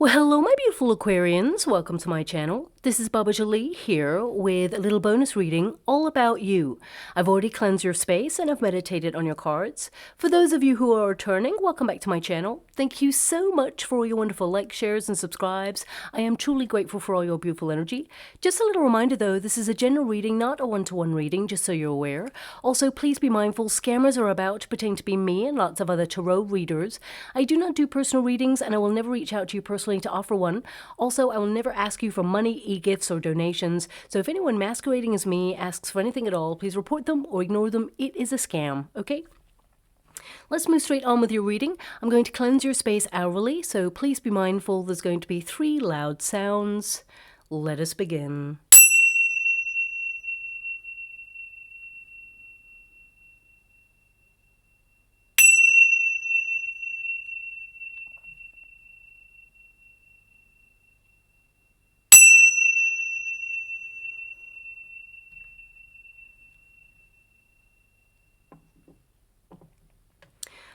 Well, hello, my beautiful Aquarians. Welcome to my channel. This is Baba Jolie here with a little bonus reading all about you. I've already cleansed your space and I've meditated on your cards. For those of you who are returning, welcome back to my channel. Thank you so much for all your wonderful likes, shares, and subscribes. I am truly grateful for all your beautiful energy. Just a little reminder though, this is a general reading, not a one-to-one reading, just so you're aware. Also, please be mindful, scammers are about, pretending to be me and lots of other tarot readers. I do not do personal readings and I will never reach out to you personally to offer one. Also, I will never ask you for money, e-gifts, or donations. So if anyone masquerading as me asks for anything at all, please report them or ignore them. It is a scam, okay? Let's move straight on with your reading. I'm going to cleanse your space hourly, so please be mindful there's going to be 3 loud sounds. Let us begin.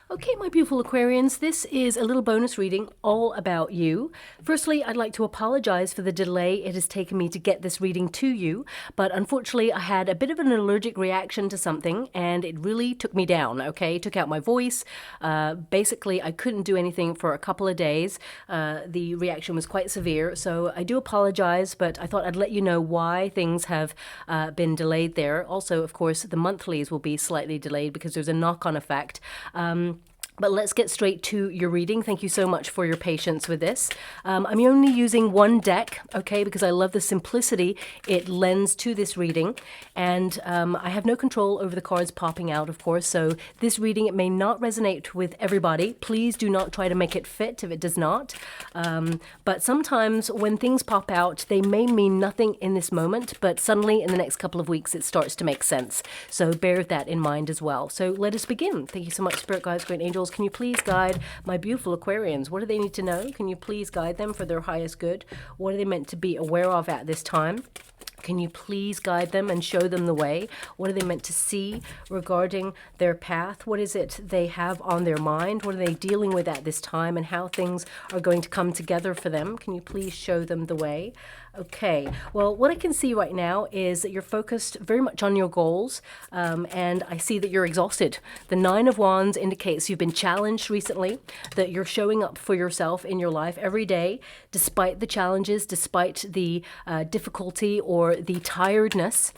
Okay, my beautiful Aquarians, this is a little bonus reading all about you. Firstly, I'd like to apologize for the delay it has taken me to get this reading to you, but unfortunately I had a bit of an allergic reaction to something and it really took me down, okay? Took out my voice. Basically, I couldn't do anything for a couple of days. The reaction was quite severe, so I do apologize, but I thought I'd let you know why things have been delayed there. Also, of course, the monthlies will be slightly delayed because there's a knock-on effect. But let's get straight to your reading. Thank you so much for your patience with this. I'm only using one deck, okay, because I love the simplicity it lends to this reading. And I have no control over the cards popping out, of course. So this reading, it may not resonate with everybody. Please do not try to make it fit if it does not. But sometimes when things pop out, they may mean nothing in this moment, but suddenly in the next couple of weeks, it starts to make sense. So bear that in mind as well. So let us begin. Thank you so much, Spirit Guides, Great Angels. Can you please guide my beautiful Aquarians? What do they need to know? Can you please guide them for their highest good? What are they meant to be aware of at this time? Can you please guide them and show them the way? What are they meant to see regarding their path? What is it they have on their mind? What are they dealing with at this time and how things are going to come together for them? Can you please show them the way? Okay, well, what I can see right now is that you're focused very much on your goals, and I see that you're exhausted. The 9 of Wands indicates you've been challenged recently, that you're showing up for yourself in your life every day, despite the challenges, despite the difficulty or the tiredness.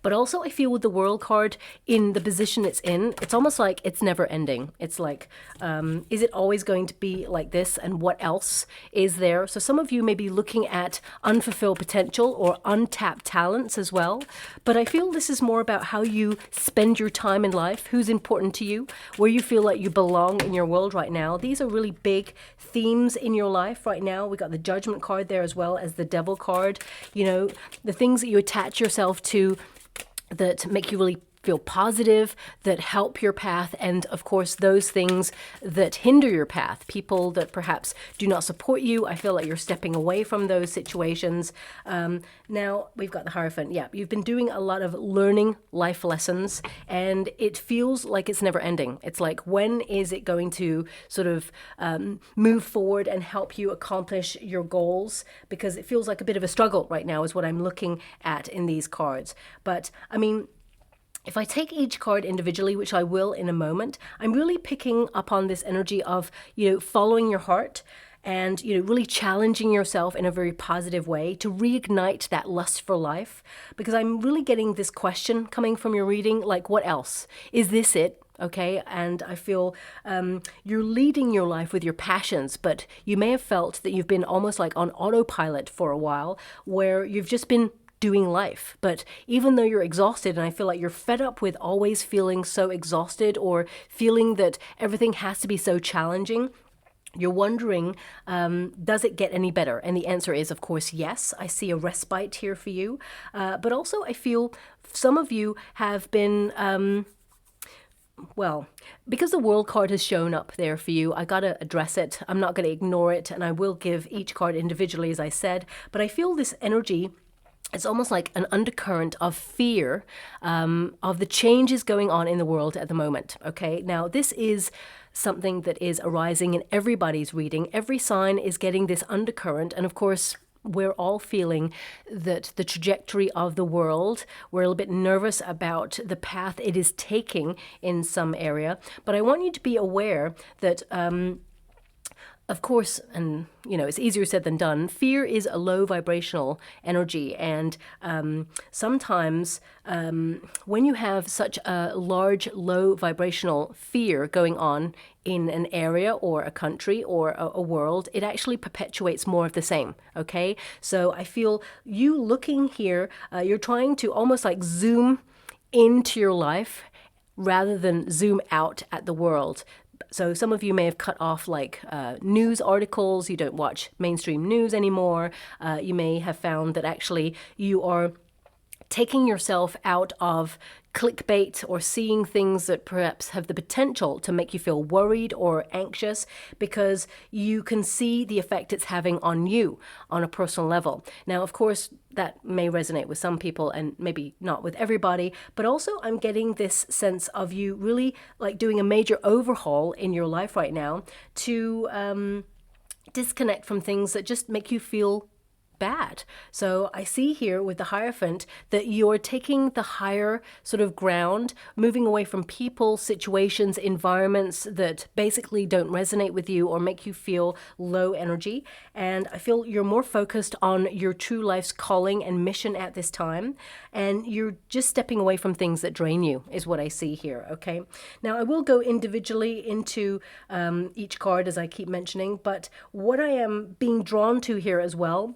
But also I feel with the World card in the position it's in, it's almost like it's never ending. It's like, is it always going to be like this? And what else is there? So some of you may be looking at unfulfilled potential or untapped talents as well. But I feel this is more about how you spend your time in life, who's important to you, where you feel like you belong in your world right now. These are really big themes in your life right now. We got the Judgment card there as well as the Devil card. You know, the things that you attach yourself to that make you really feel positive, that help your path, and of course those things that hinder your path, people that perhaps do not support you. I feel like you're stepping away from those situations. Now we've got the Hierophant. Yeah, you've been doing a lot of learning life lessons and it feels like it's never ending. It's like, when is it going to sort of move forward and help you accomplish your goals? Because it feels like a bit of a struggle right now is what I'm looking at in these cards. But I mean, if I take each card individually, which I will in a moment, I'm really picking up on this energy of, you know, following your heart and, you know, really challenging yourself in a very positive way to reignite that lust for life. Because I'm really getting this question coming from your reading, like, what else? Is this it? Okay, and I feel you're leading your life with your passions, but you may have felt that you've been almost like on autopilot for a while, where you've just been doing life. But even though you're exhausted, and I feel like you're fed up with always feeling so exhausted or feeling that everything has to be so challenging, you're wondering, does it get any better? And the answer is, of course, yes. I see a respite here for you. But also I feel some of you have been well, because the World card has shown up there for you, I gotta address it. I'm not gonna ignore it, and I will give each card individually, as I said. But I feel this energy it's almost like an undercurrent of fear of the changes going on in the world at the moment. Okay, now this is something that is arising in everybody's reading. Every sign is getting this undercurrent, and of course, we're all feeling that the trajectory of the world, we're a little bit nervous about the path it is taking in some area. But I want you to be aware that of course, and it's easier said than done, fear is a low vibrational energy. And sometimes when you have such a large, low vibrational fear going on in an area or a country or a world, it actually perpetuates more of the same, okay? So I feel you looking here, you're trying to almost like zoom into your life rather than zoom out at the world. So some of you may have cut off like news articles. You don't watch mainstream news anymore. You may have found that actually you are taking yourself out of clickbait or seeing things that perhaps have the potential to make you feel worried or anxious because you can see the effect it's having on you on a personal level. Now, of course, that may resonate with some people and maybe not with everybody, but also I'm getting this sense of you really like doing a major overhaul in your life right now to disconnect from things that just make you feel bad. So I see here with the Hierophant that you're taking the higher sort of ground, moving away from people, situations, environments that basically don't resonate with you or make you feel low energy. And I feel you're more focused on your true life's calling and mission at this time. And you're just stepping away from things that drain you is what I see here. Okay. Now I will go individually into each card as I keep mentioning, but what I am being drawn to here as well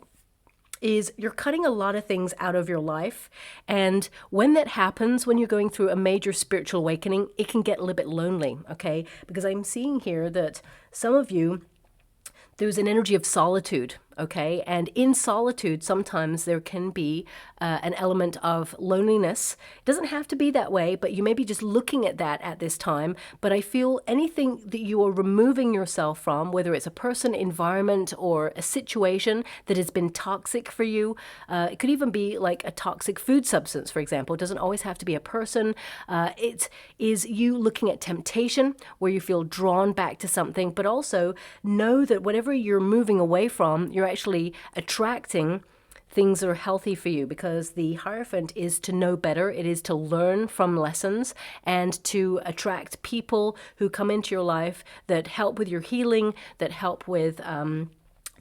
is you're cutting a lot of things out of your life. And when that happens, when you're going through a major spiritual awakening, it can get a little bit lonely, okay? Because I'm seeing here that some of you, there's an energy of solitude, okay? And in solitude, sometimes there can be an element of loneliness. It doesn't have to be that way, but you may be just looking at that at this time. But I feel anything that you are removing yourself from, whether it's a person, environment, or a situation that has been toxic for you, it could even be like a toxic food substance, for example. It doesn't always have to be a person. It is you looking at temptation, where you feel drawn back to something, but also know that whatever you're moving away from, you're actually attracting things that are healthy for you, because the Hierophant is to know better. It is to learn from lessons and to attract people who come into your life that help with your healing, that help with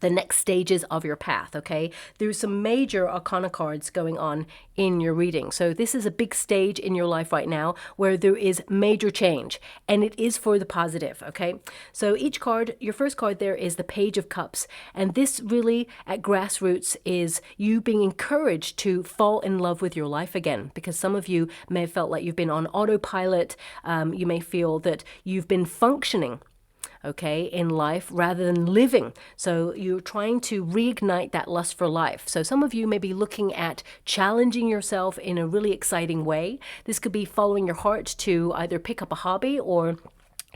the next stages of your path, okay? There's some major arcana cards going on in your reading. So this is a big stage in your life right now where there is major change, and it is for the positive, okay? So each card, your first card there is the Page of Cups, and this really at grassroots is you being encouraged to fall in love with your life again, because some of you may have felt like you've been on autopilot. You may feel that you've been functioning okay, in life rather than living. So you're trying to reignite that lust for life. So some of you may be looking at challenging yourself in a really exciting way. This could be following your heart to either pick up a hobby or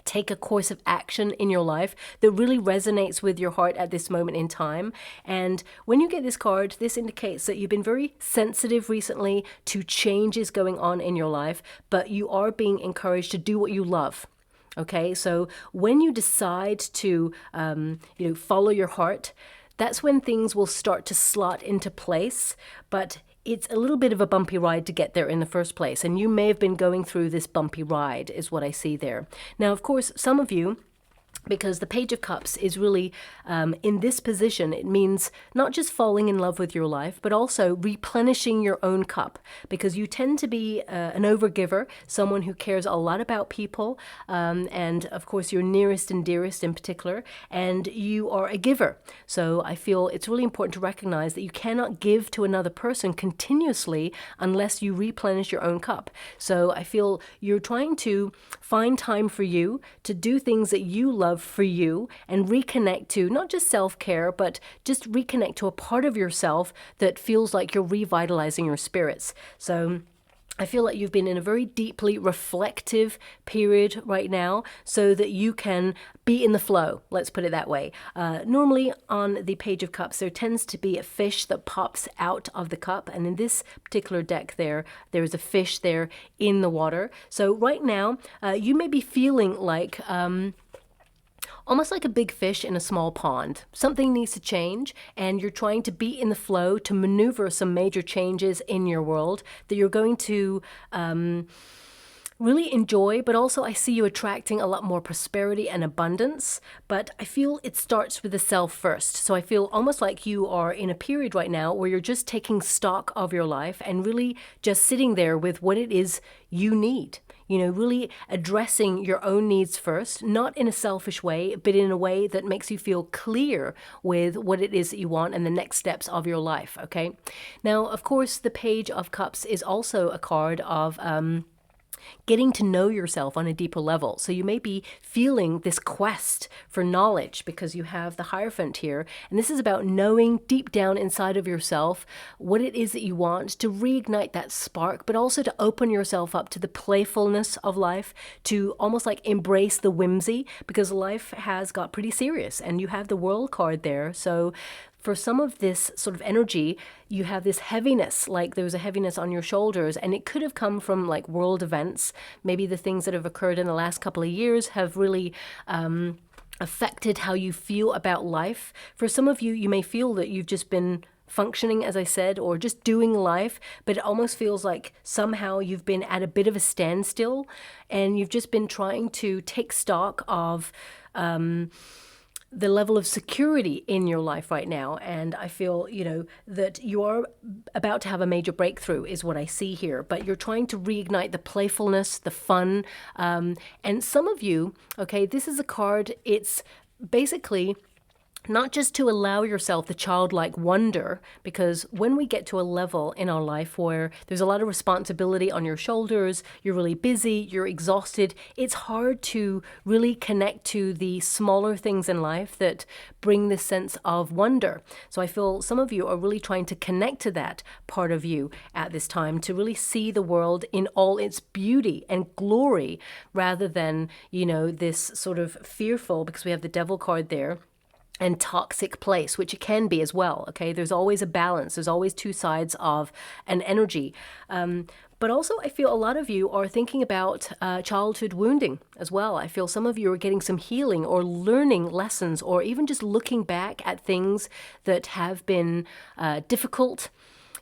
take a course of action in your life that really resonates with your heart at this moment in time. And when you get this card, this indicates that you've been very sensitive recently to changes going on in your life, but you are being encouraged to do what you love. Okay, so when you decide to, follow your heart, that's when things will start to slot into place. But it's a little bit of a bumpy ride to get there in the first place. And you may have been going through this bumpy ride is what I see there. Now, of course, some of you, because the Page of Cups is really in this position, it means not just falling in love with your life, but also replenishing your own cup, because you tend to be an overgiver, someone who cares a lot about people, and of course your nearest and dearest in particular, and you are a giver. So I feel it's really important to recognize that you cannot give to another person continuously unless you replenish your own cup. So I feel you're trying to find time for you to do things that you love for you and reconnect to not just self-care, but just reconnect to a part of yourself that feels like you're revitalizing your spirits. So I feel like you've been in a very deeply reflective period right now so that you can be in the flow, let's put it that way. Normally on the Page of Cups, there tends to be a fish that pops out of the cup. And in this particular deck there is a fish there in the water. So right now, you may be feeling like almost like a big fish in a small pond. Something needs to change, and you're trying to be in the flow to maneuver some major changes in your world that you're going to really enjoy, but also I see you attracting a lot more prosperity and abundance. But I feel it starts with the self first. So I feel almost like you are in a period right now where you're just taking stock of your life and really just sitting there with what it is you need. You know, really addressing your own needs first, not in a selfish way, but in a way that makes you feel clear with what it is that you want and the next steps of your life, okay? Now, of course, the Page of Cups is also a card of getting to know yourself on a deeper level. So you may be feeling this quest for knowledge because you have the Hierophant here. And this is about knowing deep down inside of yourself what it is that you want, to reignite that spark, but also to open yourself up to the playfulness of life, to almost like embrace the whimsy, because life has got pretty serious. And you have the World card there. So for some of this sort of energy, you have this heaviness, like there was a heaviness on your shoulders, and it could have come from like world events. Maybe the things that have occurred in the last couple of years have really affected how you feel about life. For some of you, you may feel that you've just been functioning, as I said, or just doing life, but it almost feels like somehow you've been at a bit of a standstill, and you've just been trying to take stock of the level of security in your life right now. And I feel, you know, that you are about to have a major breakthrough is what I see here, but you're trying to reignite the playfulness, the fun. And some of you, okay, this is a card, it's basically not just to allow yourself the childlike wonder, because when we get to a level in our life where there's a lot of responsibility on your shoulders, you're really busy, you're exhausted, it's hard to really connect to the smaller things in life that bring this sense of wonder. So I feel some of you are really trying to connect to that part of you at this time, to really see the world in all its beauty and glory, rather than, you know, this sort of fearful, because we have the Devil card there, and toxic place, which it can be as well, okay? There's always a balance. There's always two sides of an energy. But also, I feel a lot of you are thinking about childhood wounding as well. I feel some of you are getting some healing or learning lessons, or even just looking back at things that have been difficult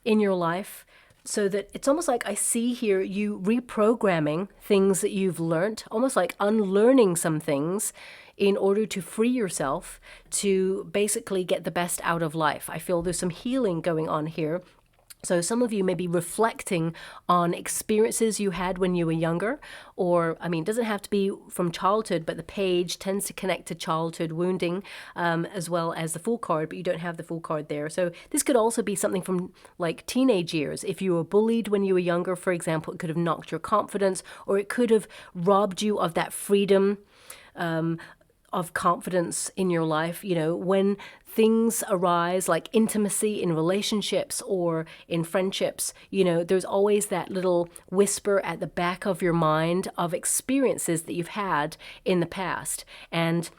in your life. So that it's almost like I see here you reprogramming things that you've learned, almost like unlearning some things in order to free yourself to basically get the best out of life. I feel there's some healing going on here. So some of you may be reflecting on experiences you had when you were younger, or, I mean, it doesn't have to be from childhood, but the Page tends to connect to childhood wounding, as well as the Fool card, but you don't have the Fool card there. So this could also be something from like teenage years. If you were bullied when you were younger, for example, it could have knocked your confidence, or it could have robbed you of that freedom, of confidence in your life. You know, when things arise like intimacy in relationships or in friendships, you know, there's always that little whisper at the back of your mind of experiences that you've had in the past. And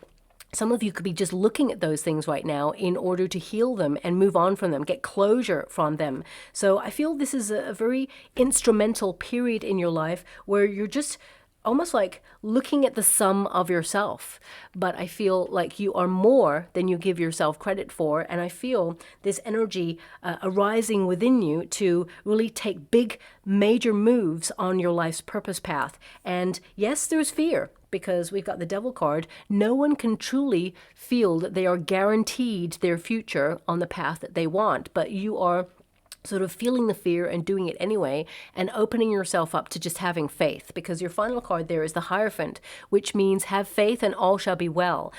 some of you could be just looking at those things right now in order to heal them and move on from them, get closure from them. So I feel this is a very instrumental period in your life where you're just almost like looking at the sum of yourself. But I feel like you are more than you give yourself credit for. And I feel this energy arising within you to really take big, major moves on your life's purpose path. And yes, there's fear, because we've got the Devil card. No one can truly feel that they are guaranteed their future on the path that they want, but you are sort of feeling the fear and doing it anyway, and opening yourself up to just having faith, because your final card there is the Hierophant, which means have faith and all shall be well.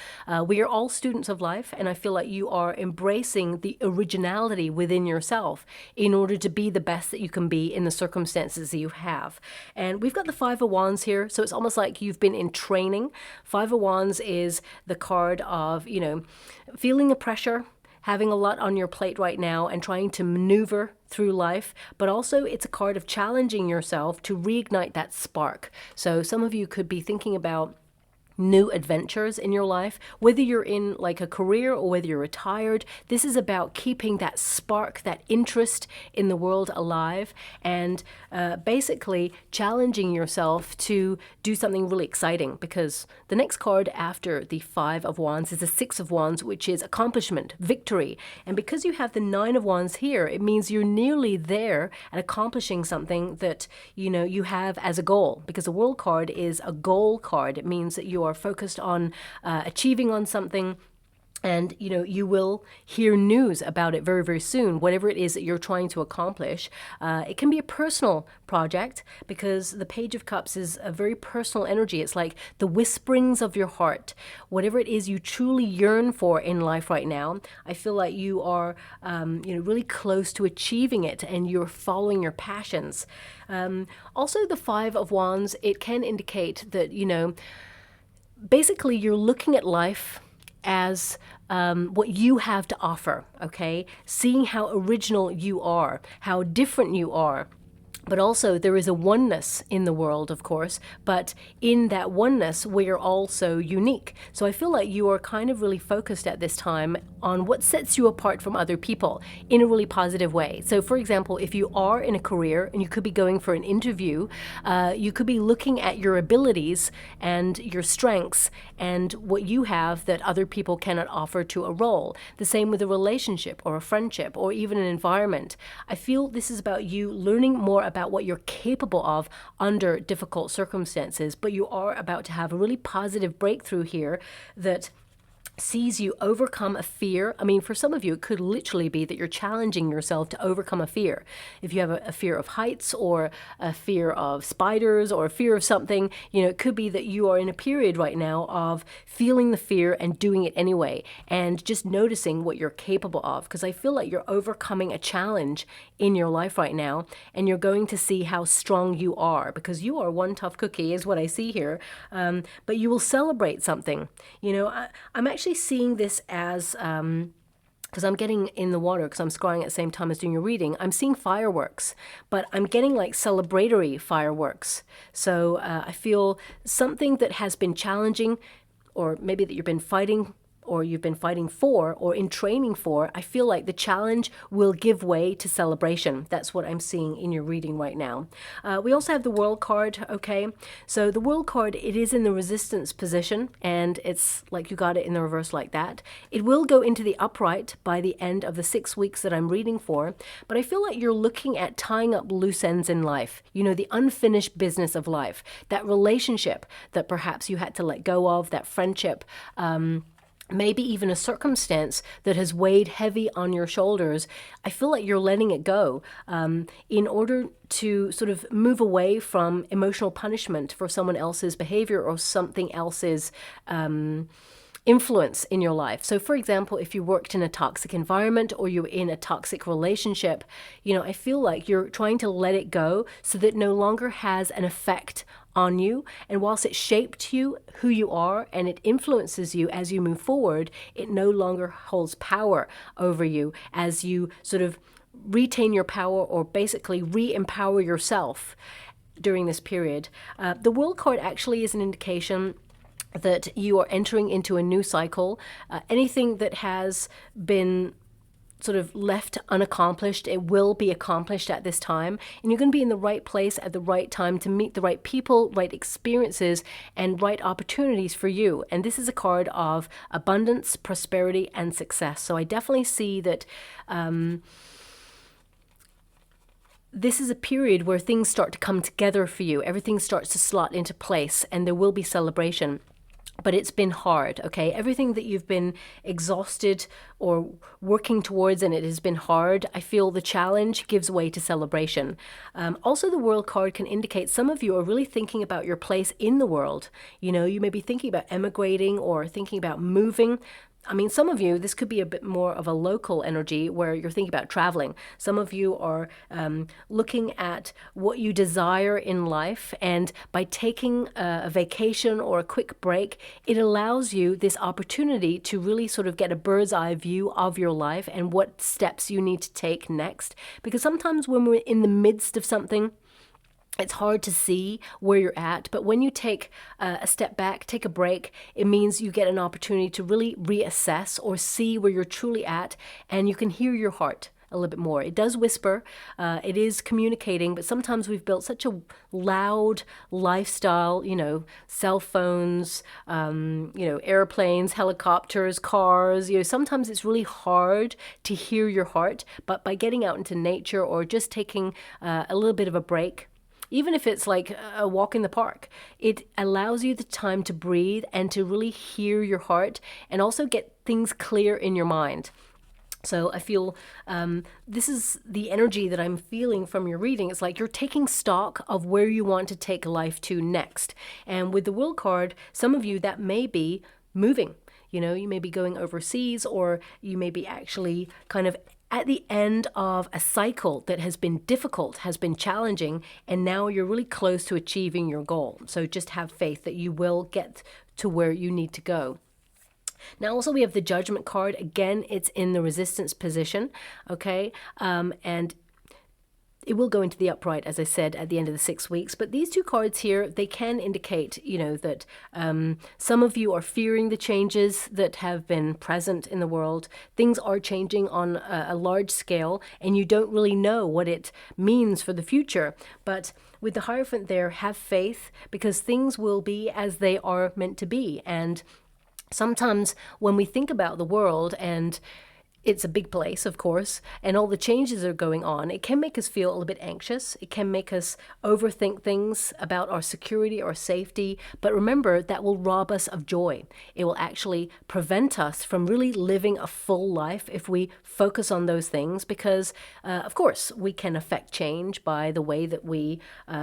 We are all students of life, and I feel like you are embracing the originality within yourself in order to be the best that you can be in the circumstances that you have. And we've got the Five of Wands here, so it's almost like you've been in training. Five of Wands is the card of, you know, feeling the pressure, having a lot on your plate right now and trying to maneuver through life, but also it's a card of challenging yourself to reignite that spark. So some of you could be thinking about new adventures in your life, whether you're in like a career or whether you're retired. This is about keeping that spark, that interest in the world alive, and basically challenging yourself to do something really exciting, because the next card after the Five of Wands is the Six of Wands, which is accomplishment, victory. And because you have the Nine of Wands here, it means you're nearly there at accomplishing something that you have as a goal, because the World card is a goal card. It means that you are focused on achieving on something, and you will hear news about it very, very soon, whatever it is that you're trying to accomplish. It can be a personal project, because the Page of Cups is a very personal energy. It's like the whisperings of your heart. Whatever it is you truly yearn for in life right now, I feel like you are really close to achieving it, and you're following your passions. Also, the Five of Wands, it can indicate that basically you're looking at life as what you have to offer, okay? Seeing how original you are, how different you are. But also there is a oneness in the world, of course, but in that oneness, we're also unique. So I feel like you are kind of really focused at this time on what sets you apart from other people in a really positive way. So for example, if you are in a career and you could be going for an interview, you could be looking at your abilities and your strengths and what you have that other people cannot offer to a role. The same with a relationship or a friendship or even an environment. I feel this is about you learning more about what you're capable of under difficult circumstances, but you are about to have a really positive breakthrough here that sees you overcome a fear. I mean, for some of you, it could literally be that you're challenging yourself to overcome a fear. If you have a fear of heights or a fear of spiders or a fear of something, it could be that you are in a period right now of feeling the fear and doing it anyway, and just noticing what you're capable of. Because I feel like you're overcoming a challenge in your life right now, and you're going to see how strong you are, because you are one tough cookie is what I see here. But you will celebrate something. I'm actually seeing this as, because I'm getting in the water, because I'm scrying at the same time as doing your reading, I'm seeing fireworks, but I'm getting like celebratory fireworks. So I feel something that has been challenging, or maybe that you've been fighting, or you've been fighting for, or in training for, I feel like the challenge will give way to celebration. That's what I'm seeing in your reading right now. We also have the World card, okay? So the World card, it is in the resistance position, and it's like you got it in the reverse like that. It will go into the upright by the end of the 6 weeks that I'm reading for, but I feel like you're looking at tying up loose ends in life, the unfinished business of life, that relationship that perhaps you had to let go of, that friendship, maybe even a circumstance that has weighed heavy on your shoulders. I feel like you're letting it go in order to sort of move away from emotional punishment for someone else's behavior or something else's influence in your life. So for example, if you worked in a toxic environment or you're in a toxic relationship, I feel like you're trying to let it go so that it no longer has an effect on you. And whilst it shaped you, who you are, and it influences you as you move forward, it no longer holds power over you as you sort of retain your power, or basically re-empower yourself during this period. The World card actually is an indication that you are entering into a new cycle. Anything that has been sort of left unaccomplished, it will be accomplished at this time, and you're going to be in the right place at the right time to meet the right people, right experiences, and right opportunities for you. And this is a card of abundance, prosperity, and success. So I definitely see that this is a period where things start to come together for you. Everything starts to slot into place, and there will be celebration. But it's been hard, okay? Everything that you've been exhausted or working towards, and it has been hard, I feel the challenge gives way to celebration. Also, the World card can indicate some of you are really thinking about your place in the world. You may be thinking about emigrating or thinking about moving. I mean, some of you, this could be a bit more of a local energy where you're thinking about traveling. Some of you are looking at what you desire in life, and by taking a vacation or a quick break, it allows you this opportunity to really sort of get a bird's eye view of your life and what steps you need to take next. Because sometimes when we're in the midst of something, it's hard to see where you're at, but when you take a step back, take a break, it means you get an opportunity to really reassess or see where you're truly at, and you can hear your heart a little bit more. It does whisper, it is communicating, but sometimes we've built such a loud lifestyle, cell phones, airplanes, helicopters, cars, sometimes it's really hard to hear your heart, but by getting out into nature or just taking a little bit of a break, even if it's like a walk in the park, it allows you the time to breathe and to really hear your heart and also get things clear in your mind. So I feel this is the energy that I'm feeling from your reading. It's like you're taking stock of where you want to take life to next. And with the World card, some of you, that may be moving. You may be going overseas, or you may be actually kind of at the end of a cycle that has been difficult, has been challenging, and now you're really close to achieving your goal. So just have faith that you will get to where you need to go. Now also we have the Judgment card. Again, it's in the resistance position, okay? And it will go into the upright, as I said, at the end of the 6 weeks. But these two cards here, they can indicate, that some of you are fearing the changes that have been present in the world. Things are changing on a large scale, and you don't really know what it means for the future. But with the Hierophant there, have faith, because things will be as they are meant to be. And sometimes when we think about the world, and it's a big place, of course, and all the changes are going on, it can make us feel a little bit anxious. It can make us overthink things about our security or safety. But remember, that will rob us of joy. It will actually prevent us from really living a full life if we focus on those things, because, of course, we can affect change by the way that we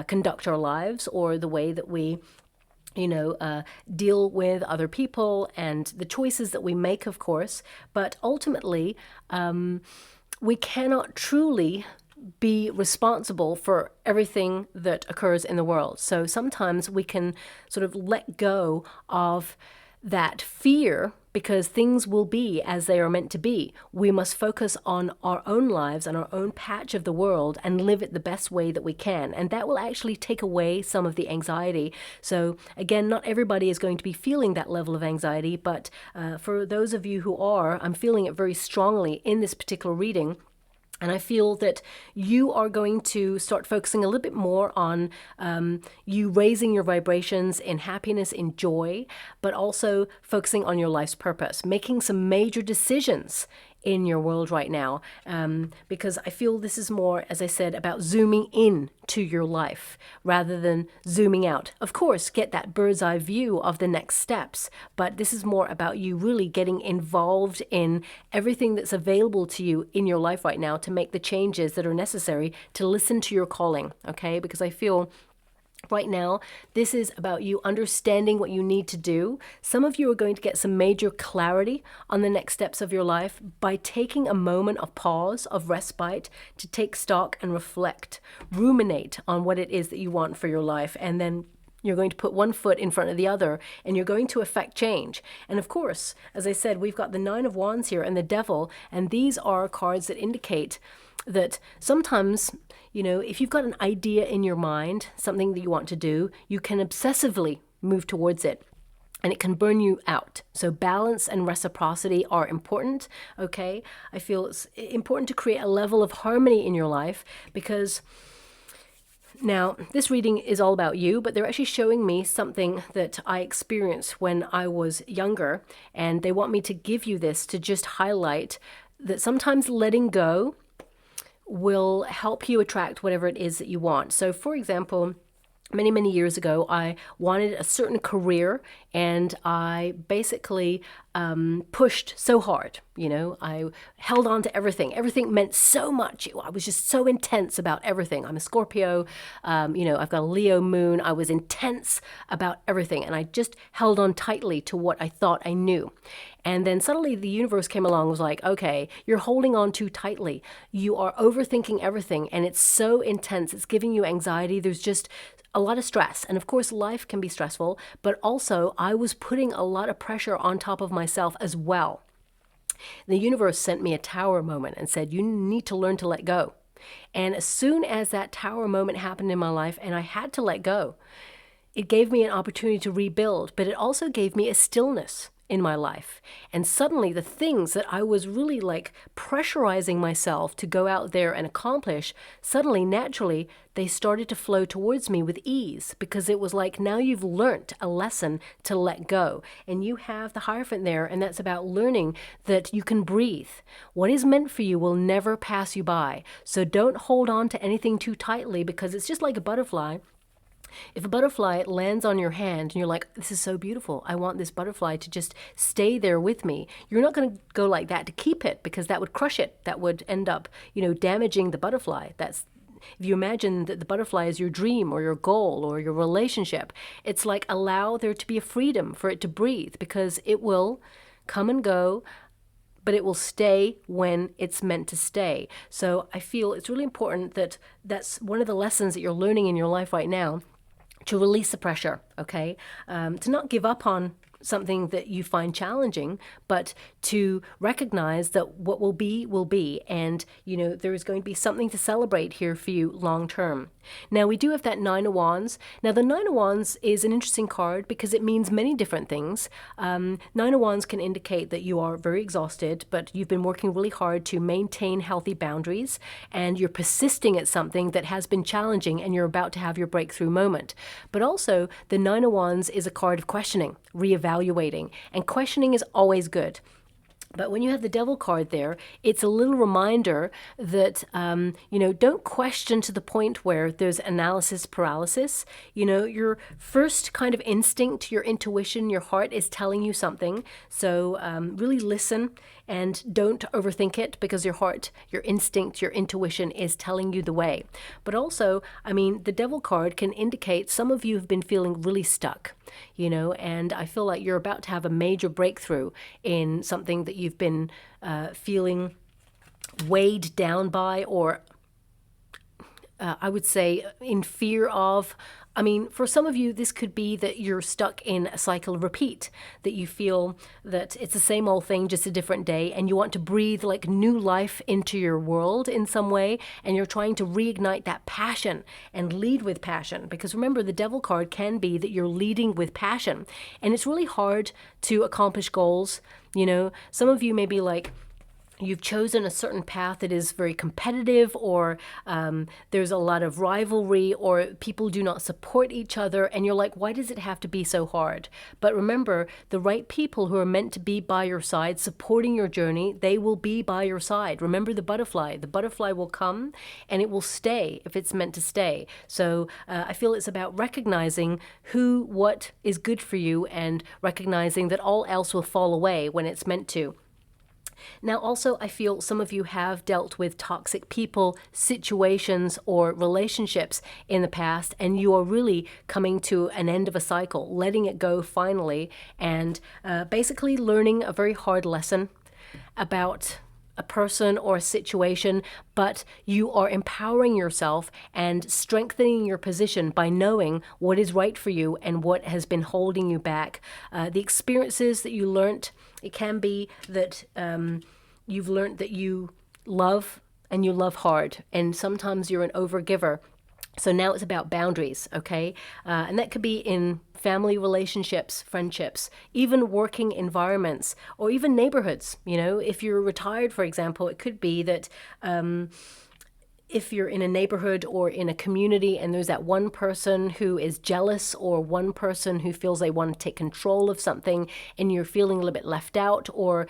conduct our lives, or the way that we deal with other people, and the choices that we make, of course. But ultimately, we cannot truly be responsible for everything that occurs in the world. So sometimes we can sort of let go of that fear, because things will be as they are meant to be. We must focus on our own lives and our own patch of the world and live it the best way that we can. And that will actually take away some of the anxiety. So again, not everybody is going to be feeling that level of anxiety, but for those of you who are, I'm feeling it very strongly in this particular reading. And I feel that you are going to start focusing a little bit more on you raising your vibrations in happiness, in joy, but also focusing on your life's purpose, making some major decisions in your world right now, because I feel this is more, as I said, about zooming in to your life rather than zooming out. Of course, get that bird's eye view of the next steps, but this is more about you really getting involved in everything that's available to you in your life right now to make the changes that are necessary to listen to your calling, okay? Because I feel right now, this is about you understanding what you need to do. Some of you are going to get some major clarity on the next steps of your life by taking a moment of pause, of respite, to take stock and reflect, ruminate on what it is that you want for your life, and then you're going to put one foot in front of the other, and you're going to affect change. And of course, as I said, we've got the Nine of Wands here and the Devil, and these are cards that indicate that sometimes, if you've got an idea in your mind, something that you want to do, you can obsessively move towards it, and it can burn you out. So balance and reciprocity are important, okay? I feel it's important to create a level of harmony in your life, because now, this reading is all about you, but they're actually showing me something that I experienced when I was younger, and they want me to give you this to just highlight that sometimes letting go will help you attract whatever it is that you want. So, for example, many years ago, I wanted a certain career, and I basically pushed so hard. I held on to everything. Everything meant so much. I was just so intense about everything. I'm a Scorpio. I've got a Leo moon. I was intense about everything, and I just held on tightly to what I thought I knew. And then suddenly the universe came along and was like, okay, you're holding on too tightly. You are overthinking everything, and it's so intense. It's giving you anxiety. There's just a lot of stress. And of course, life can be stressful, but also I was putting a lot of pressure on top of myself as well. The universe sent me a tower moment and said, you need to learn to let go. And as soon as that tower moment happened in my life and I had to let go, it gave me an opportunity to rebuild, but it also gave me a stillness in my life. And suddenly the things that I was really like pressurizing myself to go out there and accomplish, suddenly naturally they started to flow towards me with ease, because it was like, now you've learnt a lesson to let go. And you have the Hierophant there, and that's about learning that you can breathe. What is meant for you will never pass you by. So don't hold on to anything too tightly, because it's just like a butterfly. If a butterfly lands on your hand and you're like, this is so beautiful, I want this butterfly to just stay there with me, you're not going to go like that to keep it, because that would crush it. That would end up, damaging the butterfly. If you imagine that the butterfly is your dream or your goal or your relationship, it's like, allow there to be a freedom for it to breathe, because it will come and go, but it will stay when it's meant to stay. So I feel it's really important that that's one of the lessons that you're learning in your life right now, to release the pressure, okay? To not give up on something that you find challenging, but to recognize that what will be, and there is going to be something to celebrate here for you long term. Now we do have that Nine of Wands. Now the Nine of Wands is an interesting card because it means many different things. Nine of Wands can indicate that you are very exhausted, but you've been working really hard to maintain healthy boundaries, and you're persisting at something that has been challenging, and you're about to have your breakthrough moment. But also the Nine of Wands is a card of questioning, reevaluating, and questioning is always good. But when you have the Devil card there, it's a little reminder that, don't question to the point where there's analysis paralysis. Your first kind of instinct, your intuition, your heart is telling you something. So really listen and don't overthink it, because your heart, your instinct, your intuition is telling you the way. But also, the Devil card can indicate some of you have been feeling really stuck, and I feel like you're about to have a major breakthrough in something that you've been feeling weighed down by, or I would say in fear of. For some of you, this could be that you're stuck in a cycle of repeat, that you feel that it's the same old thing, just a different day, and you want to breathe like new life into your world in some way, and you're trying to reignite that passion and lead with passion. Because remember, the Devil card can be that you're leading with passion, and it's really hard to accomplish goals. Some of you may be like, you've chosen a certain path that is very competitive, or there's a lot of rivalry, or people do not support each other, and you're like, why does it have to be so hard? But remember, the right people who are meant to be by your side, supporting your journey, they will be by your side. Remember the butterfly. The butterfly will come, and it will stay if it's meant to stay. So I feel it's about recognizing what is good for you, and recognizing that all else will fall away when it's meant to. Now, also, I feel some of you have dealt with toxic people, situations, or relationships in the past, and you are really coming to an end of a cycle, letting it go finally, and basically learning a very hard lesson about a person or a situation, but you are empowering yourself and strengthening your position by knowing what is right for you and what has been holding you back. The experiences that you learned, it can be that you've learned that you love, and you love hard, and sometimes you're an overgiver. So now it's about boundaries, okay? And that could be in family relationships, friendships, even working environments, or even neighborhoods. If you're retired, for example, it could be that if you're in a neighborhood or in a community and there's that one person who is jealous, or one person who feels they want to take control of something, and you're feeling a little bit left out, or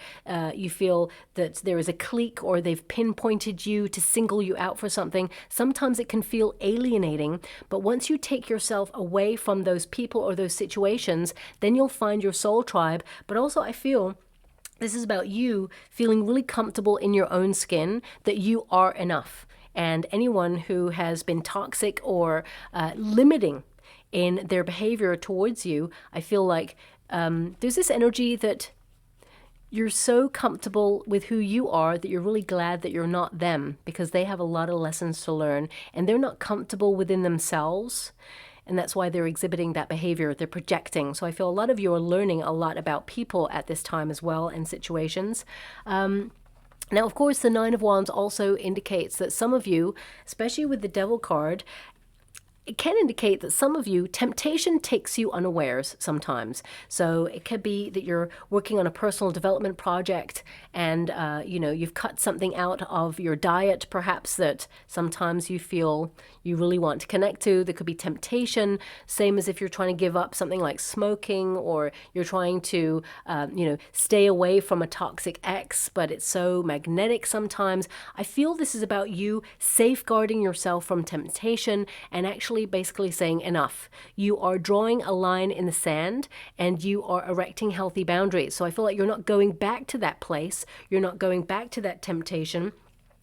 you feel that there is a clique, or they've pinpointed you to single you out for something, sometimes it can feel alienating. But once you take yourself away from those people or those situations, then you'll find your soul tribe. But also I feel this is about you feeling really comfortable in your own skin, that you are enough. And anyone who has been toxic or limiting in their behavior towards you, I feel like there's this energy that you're so comfortable with who you are that you're really glad that you're not them, because they have a lot of lessons to learn and they're not comfortable within themselves. And that's why they're exhibiting that behavior. They're projecting. So I feel a lot of you are learning a lot about people at this time as well, and situations. Now, of course, the Nine of Wands also indicates that some of you, especially with the Devil card, it can indicate that some of you, temptation takes you unawares sometimes. So it could be that you're working on a personal development project and, you've cut something out of your diet, perhaps, that sometimes you feel you really want to connect to. There could be temptation, same as if you're trying to give up something like smoking, or you're trying to, stay away from a toxic ex, but it's so magnetic sometimes. I feel this is about you safeguarding yourself from temptation and actually basically saying enough. You are drawing a line in the sand and you are erecting healthy boundaries. So I feel like you're not going back to that place. You're not going back to that temptation.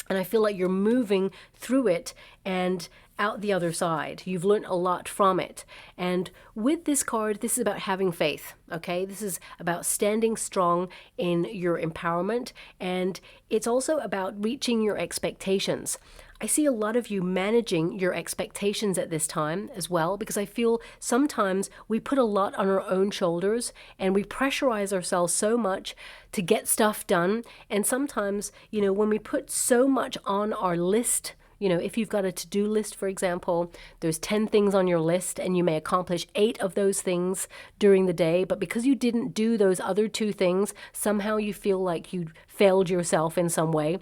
And I feel like you're moving through it and out the other side. You've learned a lot from it. And with this card, this is about having faith, okay? This is about standing strong in your empowerment. And it's also about reaching your expectations. I see a lot of you managing your expectations at this time as well, because I feel sometimes we put a lot on our own shoulders and we pressurize ourselves so much to get stuff done. And sometimes, when we put so much on our list, if you've got a to-do list, for example, there's 10 things on your list and you may accomplish 8 of those things during the day. But because you didn't do those other 2 things, somehow you feel like you failed yourself in some way.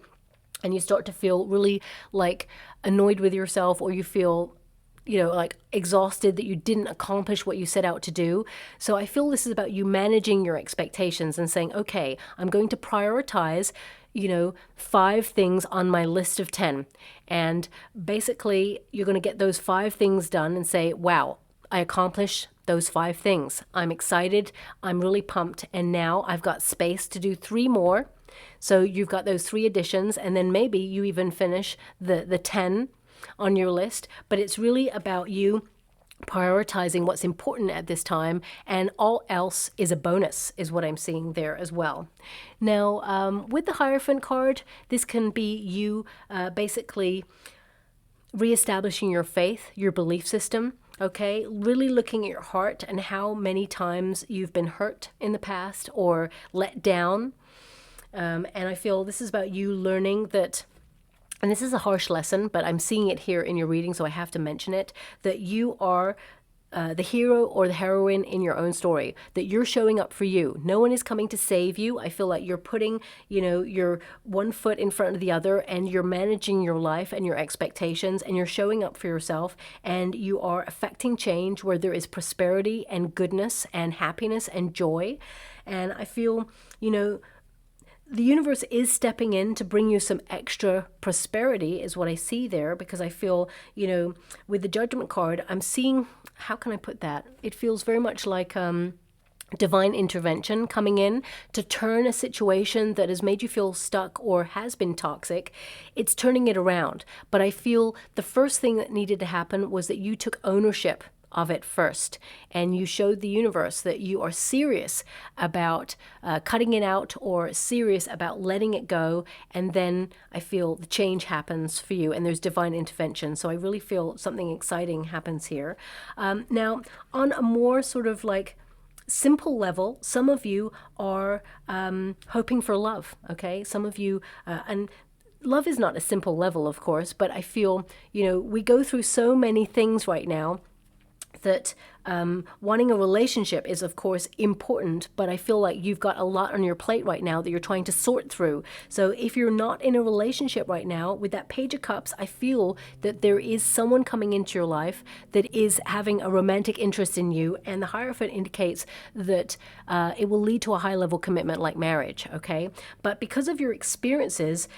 And you start to feel really like annoyed with yourself, or you feel, like exhausted that you didn't accomplish what you set out to do. So I feel this is about you managing your expectations and saying, okay, I'm going to prioritize 5 things on my list of 10. And basically, you're going to get those 5 things done and say, wow, I accomplished those 5 things. I'm excited. I'm really pumped. And now I've got space to do 3 more. So you've got those 3 additions, and then maybe you even finish the 10 on your list. But it's really about you prioritizing what's important at this time, and all else is a bonus, is what I'm seeing there as well. Now, with the Hierophant card, this can be you basically reestablishing your faith, your belief system. Okay, really looking at your heart and how many times you've been hurt in the past or let down. And I feel this is about you learning that, and this is a harsh lesson, but I'm seeing it here in your reading, so I have to mention it, that you are the hero or the heroine in your own story, that you're showing up for you. No one is coming to save you. I feel like you're putting, your one foot in front of the other, and you're managing your life and your expectations, and you're showing up for yourself, and you are affecting change where there is prosperity and goodness and happiness and joy. And I feel, the universe is stepping in to bring you some extra prosperity, is what I see there, because I feel, with the Judgment card, I'm seeing, how can I put that? It feels very much like divine intervention coming in to turn a situation that has made you feel stuck or has been toxic. It's turning it around. But I feel the first thing that needed to happen was that you took ownership of it first, and you showed the universe that you are serious about cutting it out, or serious about letting it go, and then I feel the change happens for you, and there's divine intervention. So I really feel something exciting happens here. Now, on a more sort of like simple level, some of you are hoping for love, okay? Some of you, and love is not a simple level, of course, but I feel, we go through so many things right now that wanting a relationship is, of course, important, but I feel like you've got a lot on your plate right now that you're trying to sort through. So if you're not in a relationship right now, with that Page of Cups, I feel that there is someone coming into your life that is having a romantic interest in you, and the Hierophant indicates that it will lead to a high-level commitment like marriage, okay? But because of your experiences,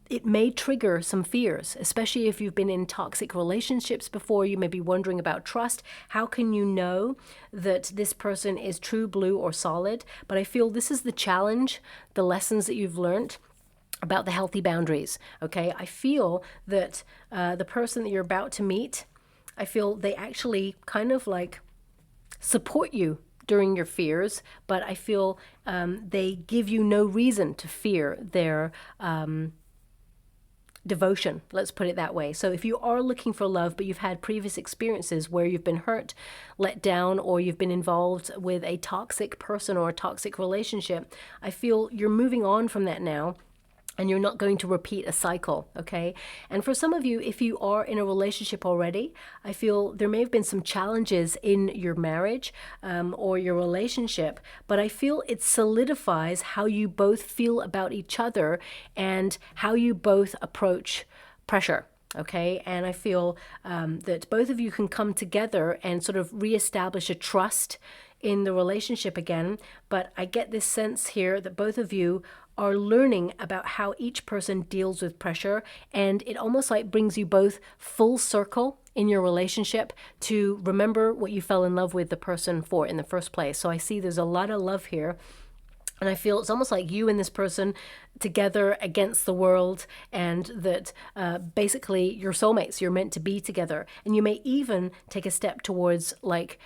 it may trigger some fears, especially if you've been in toxic relationships before. You may be wondering about trust. How can you know that this person is true blue or solid? But I feel this is the challenge, the lessons that you've learned about the healthy boundaries, okay? I feel that the person that you're about to meet, I feel they actually kind of like support you during your fears, but I feel they give you no reason to fear their devotion, let's put it that way. So if you are looking for love, but you've had previous experiences where you've been hurt, let down, or you've been involved with a toxic person or a toxic relationship, I feel you're moving on from that now. And you're not going to repeat a cycle, okay? And for some of you, if you are in a relationship already, I feel there may have been some challenges in your marriage or your relationship, but I feel it solidifies how you both feel about each other and how you both approach pressure. Okay, and I feel that both of you can come together and sort of reestablish a trust in the relationship again. But I get this sense here that both of you are learning about how each person deals with pressure, and it almost like brings you both full circle in your relationship to remember what you fell in love with the person for in the first place. So I see there's a lot of love here. And I feel it's almost like you and this person together against the world, and that basically you're soulmates, you're meant to be together. And you may even take a step towards like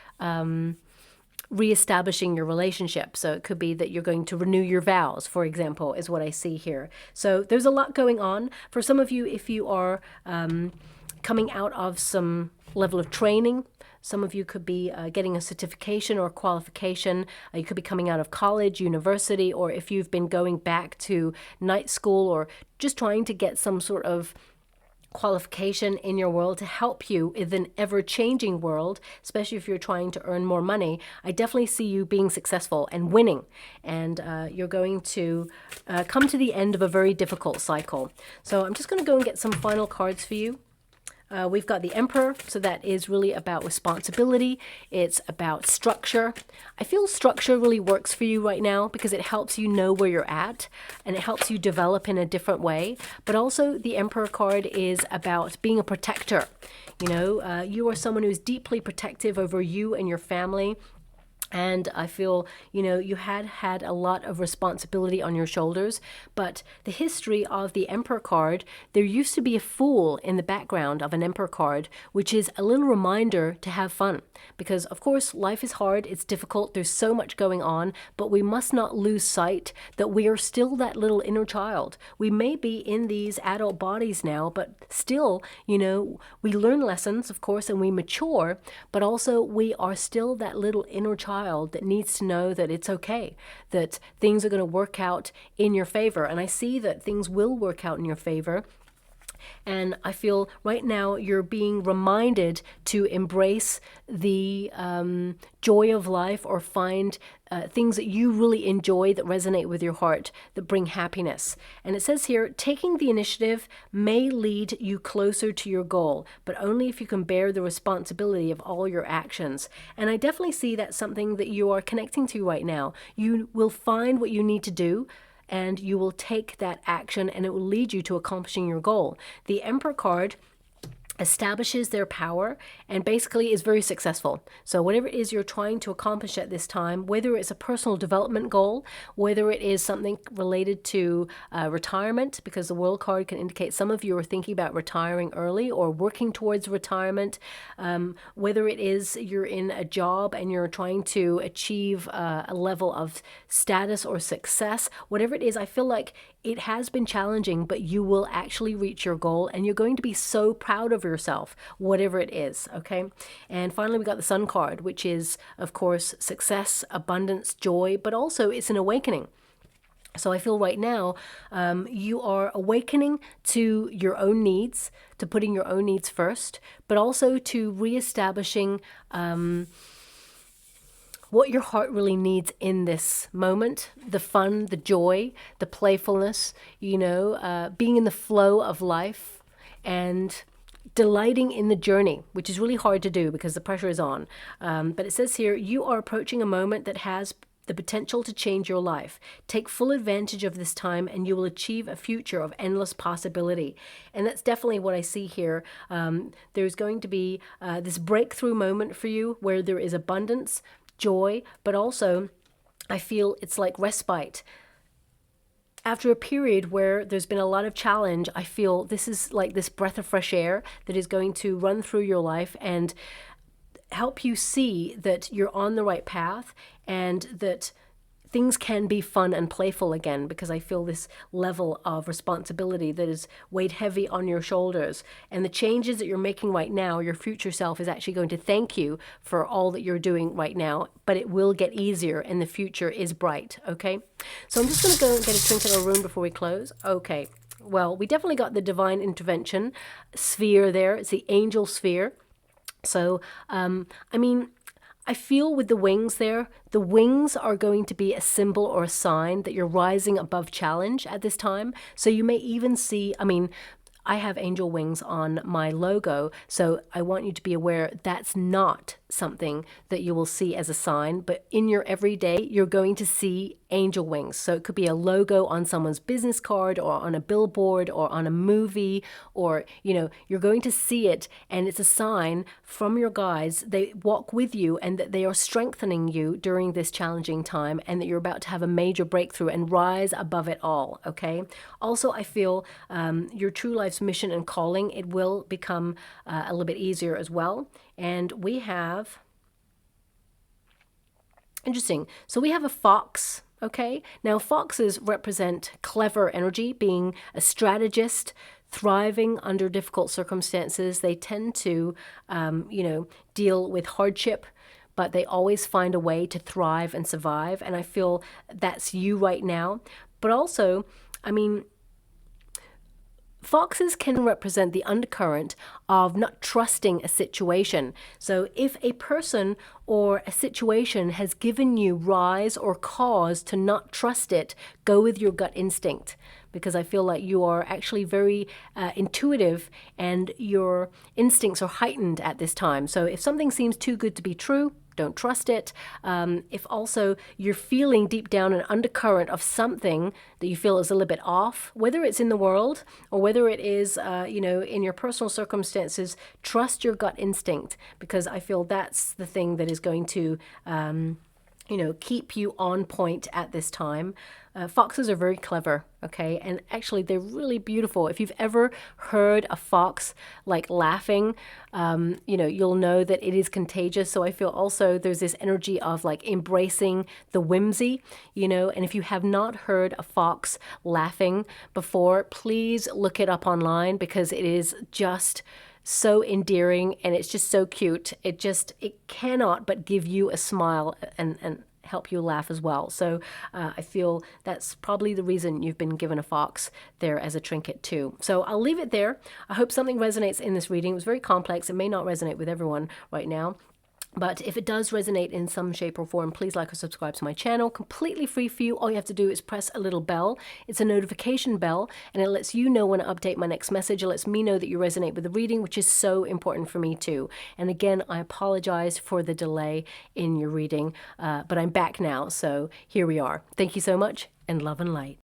reestablishing your relationship. So it could be that you're going to renew your vows, for example, is what I see here. So there's a lot going on. For some of you, if you are coming out of some level of training, some of you could be getting a certification or qualification. You could be coming out of college, university, or if you've been going back to night school or just trying to get some sort of qualification in your world to help you in an ever-changing world, especially if you're trying to earn more money. I definitely see you being successful and winning, and you're going to come to the end of a very difficult cycle. So I'm just going to go and get some final cards for you. We've got the Emperor, so that is really about responsibility. It's about structure. I feel structure really works for you right now because it helps you know where you're at and it helps you develop in a different way. But also the Emperor card is about being a protector. You know, you are someone who's deeply protective over you and your family. And I feel, you know, you had a lot of responsibility on your shoulders, but the history of the Emperor card, there used to be a Fool in the background of an Emperor card, which is a little reminder to have fun. Because, of course, life is hard, it's difficult, there's so much going on, but we must not lose sight that we are still that little inner child. We may be in these adult bodies now, but still, you know, we learn lessons, of course, and we mature, but also we are still that little inner child that needs to know that it's okay, that things are going to work out in your favor. And I see that things will work out in your favor. And I feel right now you're being reminded to embrace the joy of life, or find things that you really enjoy that resonate with your heart, that bring happiness. And it says here, taking the initiative may lead you closer to your goal, but only if you can bear the responsibility of all your actions. And I definitely see that's something that you are connecting to right now. You will find what you need to do, and you will take that action, and it will lead you to accomplishing your goal. The Emperor card establishes their power and basically is very successful. So whatever it is you're trying to accomplish at this time, whether it's a personal development goal, whether it is something related to retirement, because the World card can indicate some of you are thinking about retiring early or working towards retirement, whether it is you're in a job and you're trying to achieve a level of status or success, whatever it is, I feel like it has been challenging, but you will actually reach your goal, and you're going to be so proud of yourself, whatever it is, okay? And finally, we got the Sun card, which is, of course, success, abundance, joy, but also it's an awakening. So I feel right now you are awakening to your own needs, to putting your own needs first, but also to reestablishing what your heart really needs in this moment, the fun, the joy, the playfulness, you know, being in the flow of life and delighting in the journey, which is really hard to do because the pressure is on. But it says here, you are approaching a moment that has the potential to change your life. Take full advantage of this time and you will achieve a future of endless possibility. And that's definitely what I see here. There's going to be this breakthrough moment for you where there is abundance, joy, but also I feel it's like respite. After a period where there's been a lot of challenge, I feel this is like this breath of fresh air that is going to run through your life and help you see that you're on the right path and that things can be fun and playful again, because I feel this level of responsibility that is weighed heavy on your shoulders. And the changes that you're making right now, your future self is actually going to thank you for all that you're doing right now, but it will get easier and the future is bright, okay? So I'm just going to go and get a trinket or rune before we close. Okay, well, we definitely got the divine intervention sphere there. It's the angel sphere. So, I mean, I feel with the wings there, the wings are going to be a symbol or a sign that you're rising above challenge at this time. So you may even see, I mean, I have angel wings on my logo, so I want you to be aware that's not something that you will see as a sign, but in your everyday, you're going to see angel wings. So it could be a logo on someone's business card or on a billboard or on a movie, or, you know, you're going to see it, and it's a sign from your guides. They walk with you and that they are strengthening you during this challenging time, and that you're about to have a major breakthrough and rise above it all, okay? Also, I feel your true life's mission and calling, it will become a little bit easier as well. And we have, interesting, so we have a fox, okay? Now foxes represent clever energy, being a strategist, thriving under difficult circumstances. They tend to, you know, deal with hardship, but they always find a way to thrive and survive. And I feel that's you right now. But also, I mean, foxes can represent the undercurrent of not trusting a situation. So if a person or a situation has given you rise or cause to not trust it, go with your gut instinct, because I feel like you are actually very intuitive and your instincts are heightened at this time. So if something seems too good to be true, don't trust it. If also you're feeling deep down an undercurrent of something that you feel is a little bit off, whether it's in the world or whether it is, you know, in your personal circumstances, trust your gut instinct, because I feel that's the thing that is going to, you know, keep you on point at this time. Foxes are very clever, okay? And actually they're really beautiful. If you've ever heard a fox like laughing, you know, you'll know that it is contagious. So I feel also there's this energy of like embracing the whimsy, you know, and if you have not heard a fox laughing before, please look it up online, because it is just so endearing and it's just so cute. It cannot but give you a smile and help you laugh as well. So I feel that's probably the reason you've been given a fox there as a trinket too. So I'll leave it there. I hope something resonates in this reading. It was very complex. It may not resonate with everyone right now, but if it does resonate in some shape or form, please like or subscribe to my channel. Completely free for you. All you have to do is press a little bell. It's a notification bell, and it lets you know when I update my next message. It lets me know that you resonate with the reading, which is so important for me too. And again, I apologize for the delay in your reading, but I'm back now, so here we are. Thank you so much, and love and light.